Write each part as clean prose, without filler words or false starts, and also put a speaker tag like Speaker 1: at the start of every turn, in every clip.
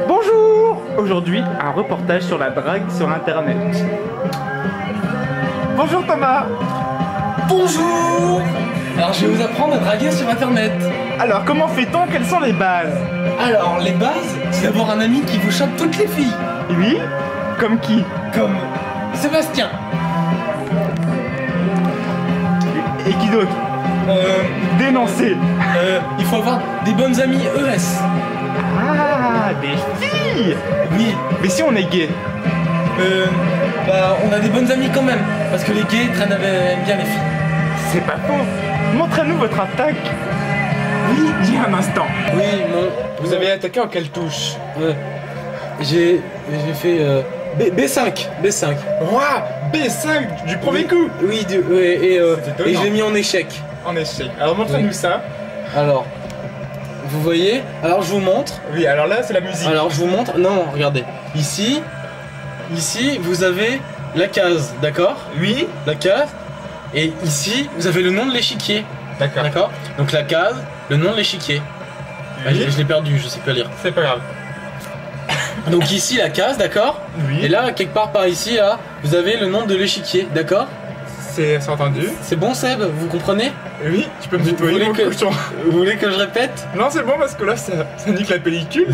Speaker 1: Bonjour! Aujourd'hui, un reportage sur la drague sur internet. Bonjour Thomas!
Speaker 2: Bonjour! Alors je vais vous apprendre à draguer sur internet.
Speaker 1: Alors comment fait-on? Quelles sont les bases?
Speaker 2: Alors les bases, c'est d'avoir un ami qui vous chope toutes les filles.
Speaker 1: Oui? Comme qui?
Speaker 2: Comme Sébastien.
Speaker 1: Et qui d'autre? Dénoncer!
Speaker 2: Il faut avoir des bonnes amies ES.
Speaker 1: Ah, des filles!
Speaker 2: Oui,
Speaker 1: Mais si on est gay?
Speaker 2: bah on a des bonnes amies quand même. Parce que les gays traînent aiment bien les filles.
Speaker 1: C'est pas faux! Montrez-nous votre attaque! Oui, il y a un instant.
Speaker 2: Oui,
Speaker 3: Vous avez attaqué en quelle touche?
Speaker 2: j'ai fait B5.
Speaker 3: Ouah, B5 du premier coup.
Speaker 2: Oui, et
Speaker 3: étonnant.
Speaker 2: je l'ai mis en échec.
Speaker 3: En échec. Alors montrez-nous ça.
Speaker 2: Alors, vous voyez? Alors je vous montre.
Speaker 3: Oui, alors là c'est la musique.
Speaker 2: Alors je vous montre. Non, regardez. Ici, vous avez la case, d'accord?
Speaker 3: Oui.
Speaker 2: La case. Et ici, vous avez le nom de l'échiquier.
Speaker 3: D'accord.
Speaker 2: D'accord? Donc la case, le nom de l'échiquier. Ah,
Speaker 3: Oui.
Speaker 2: je l'ai perdu, je sais pas lire.
Speaker 3: C'est pas grave.
Speaker 2: Donc ici la case, d'accord?
Speaker 3: Oui.
Speaker 2: Et là, quelque part par ici, là, vous avez le nom de l'échiquier, d'accord?
Speaker 3: C'est entendu.
Speaker 2: C'est bon Seb, vous comprenez?
Speaker 3: Oui, tu peux me
Speaker 2: Vous
Speaker 3: tutoyer
Speaker 2: voulez
Speaker 3: mon
Speaker 2: que-
Speaker 3: cochon.
Speaker 2: Vous voulez que je répète?
Speaker 3: Non, c'est bon parce que là ça nique la pellicule.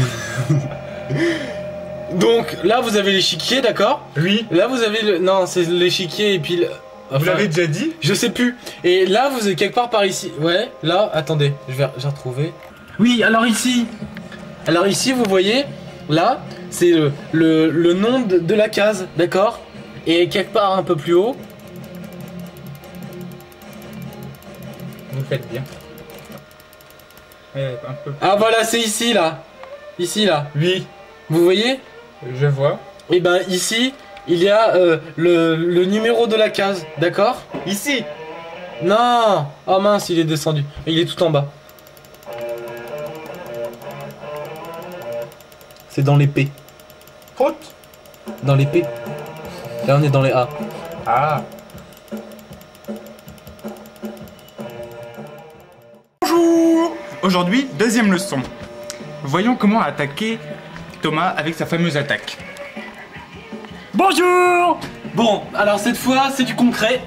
Speaker 2: Donc là, vous avez l'échiquier, d'accord?
Speaker 3: Oui.
Speaker 2: Là, vous avez le... Non, c'est l'échiquier et puis...
Speaker 3: Vous l'avez déjà dit?
Speaker 2: Je sais plus. Et là, vous êtes quelque part par ici. Ouais, là, attendez, j'ai retrouvé. Oui, alors ici. Alors ici, vous voyez, là, c'est le nom de la case, d'accord? Et quelque part un peu plus haut.
Speaker 3: Vous faites bien. Un peu.
Speaker 2: Ah voilà, c'est ici, là. Ici, là.
Speaker 3: Oui,
Speaker 2: Vous voyez?
Speaker 3: je vois.
Speaker 2: Et ben ici, il y a le numéro de la case, d'accord?
Speaker 3: Ici.
Speaker 2: Non! Oh mince, il est descendu. Il est tout en bas. C'est dans les P.
Speaker 3: Haute.
Speaker 2: Dans les P. Là, on est dans les A.
Speaker 3: Ah.
Speaker 1: Bonjour! Aujourd'hui, deuxième leçon. Voyons comment attaquer Thomas avec sa fameuse attaque. Bonjour!
Speaker 2: Bon, alors cette fois, c'est du concret.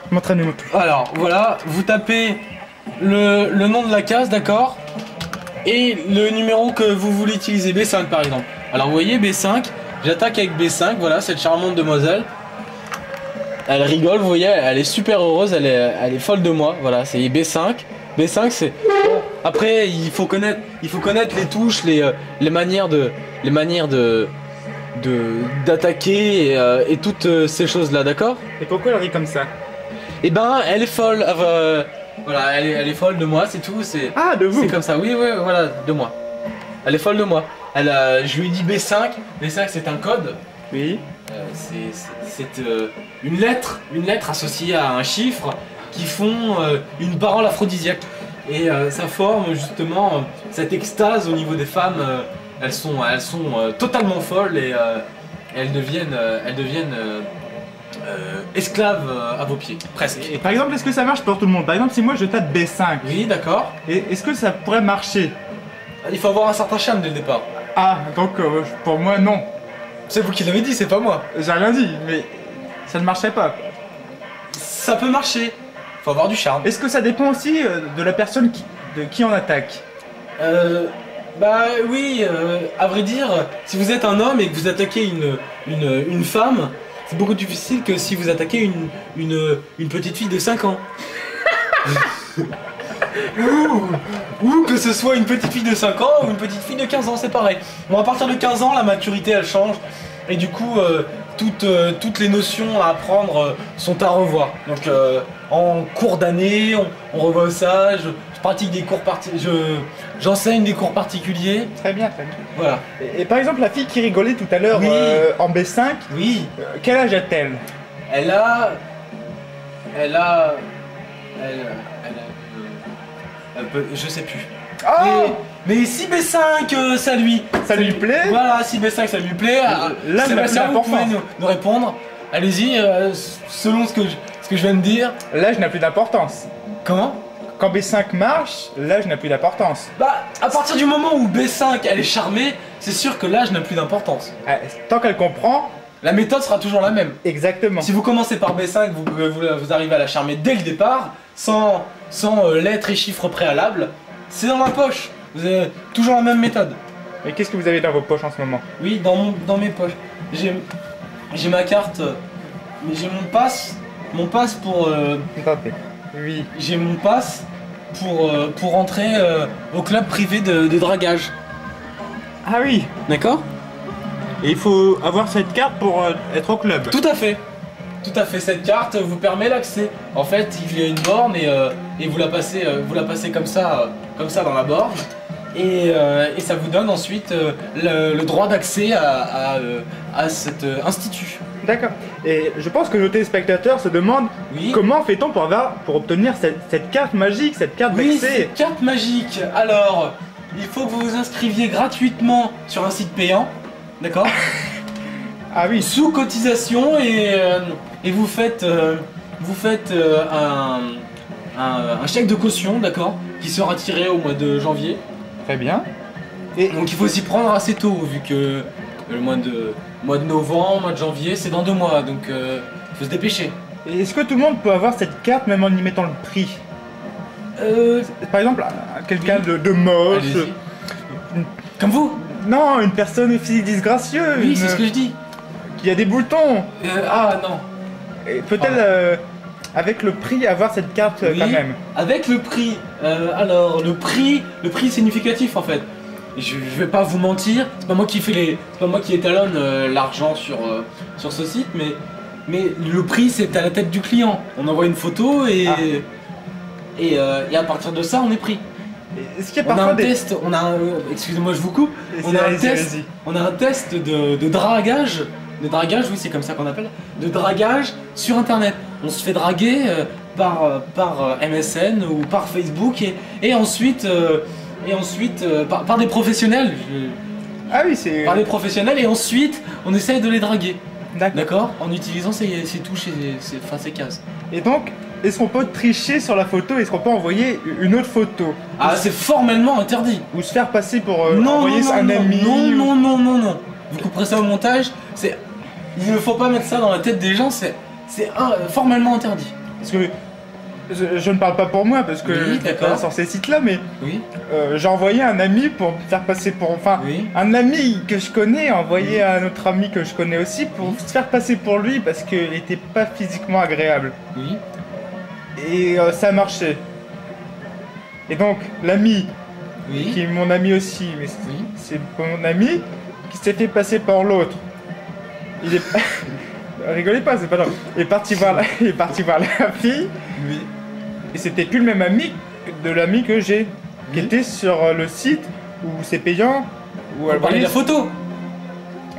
Speaker 1: Montrez-nous tout.
Speaker 2: Alors, voilà, vous tapez le nom de la case, d'accord? Et le numéro que vous voulez utiliser, B5 par exemple. Alors, vous voyez, B5, j'attaque avec B5, voilà, cette charmante demoiselle. Elle rigole, vous voyez, elle est super heureuse, elle est folle de moi, voilà, c'est B5. B5, c'est... Après, il faut connaître les touches, les manières d'attaquer et toutes ces choses-là, d'accord?
Speaker 1: Et pourquoi elle rit comme ça?
Speaker 2: Et ben, elle est folle. Voilà, elle est folle de moi, c'est tout. C'est
Speaker 1: Ah, de vous!
Speaker 2: c'est comme ça. Oui, voilà, de moi. Elle est folle de moi. Je lui ai dit B5. B5, c'est un code.
Speaker 1: Oui.
Speaker 2: C'est une lettre associée à un chiffre qui font une parole aphrodisiaque. Et ça forme justement cette extase au niveau des femmes. Elles sont totalement folles et elles deviennent esclaves à vos pieds, presque.
Speaker 1: Et par exemple, est-ce que ça marche pour tout le monde? Par exemple, si moi je tape B5,
Speaker 2: Oui, d'accord.
Speaker 1: est-ce que ça pourrait marcher?
Speaker 2: Il faut avoir un certain charme dès le départ.
Speaker 1: Ah, donc pour moi, non.
Speaker 2: C'est vous qui l'avez dit, c'est pas moi.
Speaker 1: J'ai rien dit, mais ça ne marcherait pas.
Speaker 2: Ça peut marcher. Faut avoir du charme.
Speaker 1: Est-ce que ça dépend aussi de la personne de qui on attaque?
Speaker 2: Bah oui, à vrai dire, si vous êtes un homme et que vous attaquez une femme, c'est beaucoup plus difficile que si vous attaquez une petite fille de 5 ans. ou que ce soit une petite fille de 5 ans ou une petite fille de 15 ans, c'est pareil. Bon, à partir de 15 ans, la maturité elle change et du coup, toutes les notions à apprendre sont à revoir. Donc, en cours d'année, on revoit ça. Je pratique des cours j'enseigne des cours particuliers.
Speaker 1: Très bien, très bien.
Speaker 2: Voilà.
Speaker 1: Et par exemple, la fille qui rigolait tout à l'heure
Speaker 2: Oui.
Speaker 1: en B5,
Speaker 2: Oui.
Speaker 1: quel âge a-t-elle?
Speaker 2: Elle peut, je sais plus.
Speaker 1: Oh,
Speaker 2: Mais si B5 ça lui
Speaker 1: plaît?
Speaker 2: Voilà, si B5 ça lui plaît,
Speaker 1: là,
Speaker 2: Sébastien, vous pouvez
Speaker 1: d'importance.
Speaker 2: nous répondre. Allez-y, selon ce que je viens de dire.
Speaker 1: L'âge n'a plus d'importance.
Speaker 2: Comment?
Speaker 1: quand B5 marche, l'âge n'a plus d'importance.
Speaker 2: Bah, à partir du moment où B5 elle est charmée, c'est sûr que l'âge n'a plus d'importance.
Speaker 1: Ah, tant qu'elle comprend,
Speaker 2: La méthode sera toujours la même.
Speaker 1: exactement.
Speaker 2: Si vous commencez par B5, vous arrivez à la charmer dès le départ, sans lettres et chiffres préalables, c'est dans ma poche. Vous avez toujours la même méthode.
Speaker 1: Mais qu'est-ce que vous avez dans vos poches en ce moment?
Speaker 2: Oui, dans mes poches. J'ai ma carte, mais j'ai mon pass pour...
Speaker 1: Attendez. Oui.
Speaker 2: j'ai mon pass pour entrer au club privé de dragage.
Speaker 1: Ah oui.
Speaker 2: D'accord?
Speaker 1: Et il faut avoir cette carte pour être au club.
Speaker 2: Tout à fait. Tout à fait, cette carte vous permet l'accès. En fait, il y a une borne et vous la passez comme ça dans la borne. Et ça vous donne ensuite le droit d'accès à cet institut.
Speaker 1: D'accord. Et je pense que nos téléspectateurs se demandent
Speaker 2: Oui.
Speaker 1: comment fait-on pour obtenir cette carte magique, cette carte
Speaker 2: Oui,
Speaker 1: d'accès.
Speaker 2: cette carte magique. Alors, il faut que vous vous inscriviez gratuitement sur un site payant. D'accord?
Speaker 1: Ah oui.
Speaker 2: Sous cotisation et vous faites un chèque de caution, d'accord, qui sera tiré au mois de janvier.
Speaker 1: Très bien. Et
Speaker 2: Donc il faut s'y prendre assez tôt vu que le mois de novembre, mois de janvier, c'est dans 2 mois, donc il faut se dépêcher.
Speaker 1: est-ce que tout le monde peut avoir cette carte même en y mettant le prix? Par exemple, quelqu'un de moche.
Speaker 2: Allez-y. Comme vous?
Speaker 1: Non, une personne physique disgracieuse.
Speaker 2: Oui, c'est ce que je dis.
Speaker 1: Qui a des boutons.
Speaker 2: Ah non.
Speaker 1: Et peut-elle, avec le prix, avoir cette carte
Speaker 2: Oui,
Speaker 1: quand même?
Speaker 2: avec le prix. Alors le prix significatif en fait. Je vais pas vous mentir, c'est pas moi qui étalonne l'argent sur ce site, mais le prix c'est à la tête du client. On envoie une photo et à partir de ça on est pris.
Speaker 1: Est-ce qu'il y a
Speaker 2: On a
Speaker 1: parfois
Speaker 2: un test, excusez-moi je vous coupe, on a un test de dragage. De dragage, oui c'est comme ça qu'on appelle, de dragage sur internet. On se fait draguer par MSN ou par Facebook et ensuite par des professionnels.
Speaker 1: Ah oui, c'est...
Speaker 2: Par des professionnels et ensuite on essaye de les draguer.
Speaker 1: D'accord.
Speaker 2: D'accord? En utilisant ces touches et ces cases.
Speaker 1: Et donc, est-ce qu'on peut tricher sur la photo? Est-ce qu'on peut envoyer une autre photo?
Speaker 2: Ah c'est formellement interdit.
Speaker 1: Ou se faire passer pour
Speaker 2: Non,
Speaker 1: envoyer
Speaker 2: non,
Speaker 1: un
Speaker 2: non,
Speaker 1: ami?
Speaker 2: non. Vous couperez ça au montage. Il ne faut pas mettre ça dans la tête des gens. C'est formellement interdit.
Speaker 1: Parce que je ne parle pas pour moi parce que
Speaker 2: Oui,
Speaker 1: je suis
Speaker 2: d'accord.
Speaker 1: pas sur ces sites-là, mais
Speaker 2: Oui.
Speaker 1: j'ai envoyé un ami pour me faire passer pour... Enfin,
Speaker 2: Oui.
Speaker 1: un ami que je connais a envoyé à un autre ami que je connais aussi pour se faire passer pour lui parce qu'il était pas physiquement agréable.
Speaker 2: Oui.
Speaker 1: Et ça a marché. Et donc, l'ami,
Speaker 2: Oui.
Speaker 1: qui est mon ami aussi, mais
Speaker 2: Oui.
Speaker 1: c'est mon ami qui s'est fait passer par l'autre. Il est... Rigolez pas, c'est pas grave. Il est parti voir la fille.
Speaker 2: Oui.
Speaker 1: Et c'était plus le même ami de l'ami que j'ai, qui
Speaker 2: Oui.
Speaker 1: était sur le site où c'est payant, où
Speaker 2: On parlait de la photo,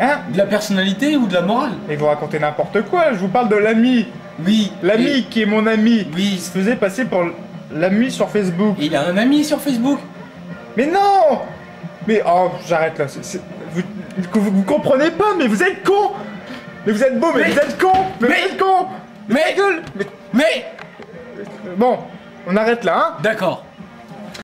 Speaker 1: Hein?
Speaker 2: de la personnalité ou de la morale.
Speaker 1: Mais vous racontez n'importe quoi, je vous parle de l'ami.
Speaker 2: Oui.
Speaker 1: L'ami qui est mon ami.
Speaker 2: Oui.
Speaker 1: Il se faisait passer pour l'ami sur Facebook.
Speaker 2: Il a un ami sur Facebook.
Speaker 1: Mais non! Mais oh, j'arrête là. Vous comprenez pas, mais vous êtes con! Mais vous êtes beau, mais vous êtes con! Mais vous êtes con!
Speaker 2: Mais
Speaker 1: Gueule!
Speaker 2: Mais
Speaker 1: Bon, on arrête là, hein?
Speaker 2: d'accord.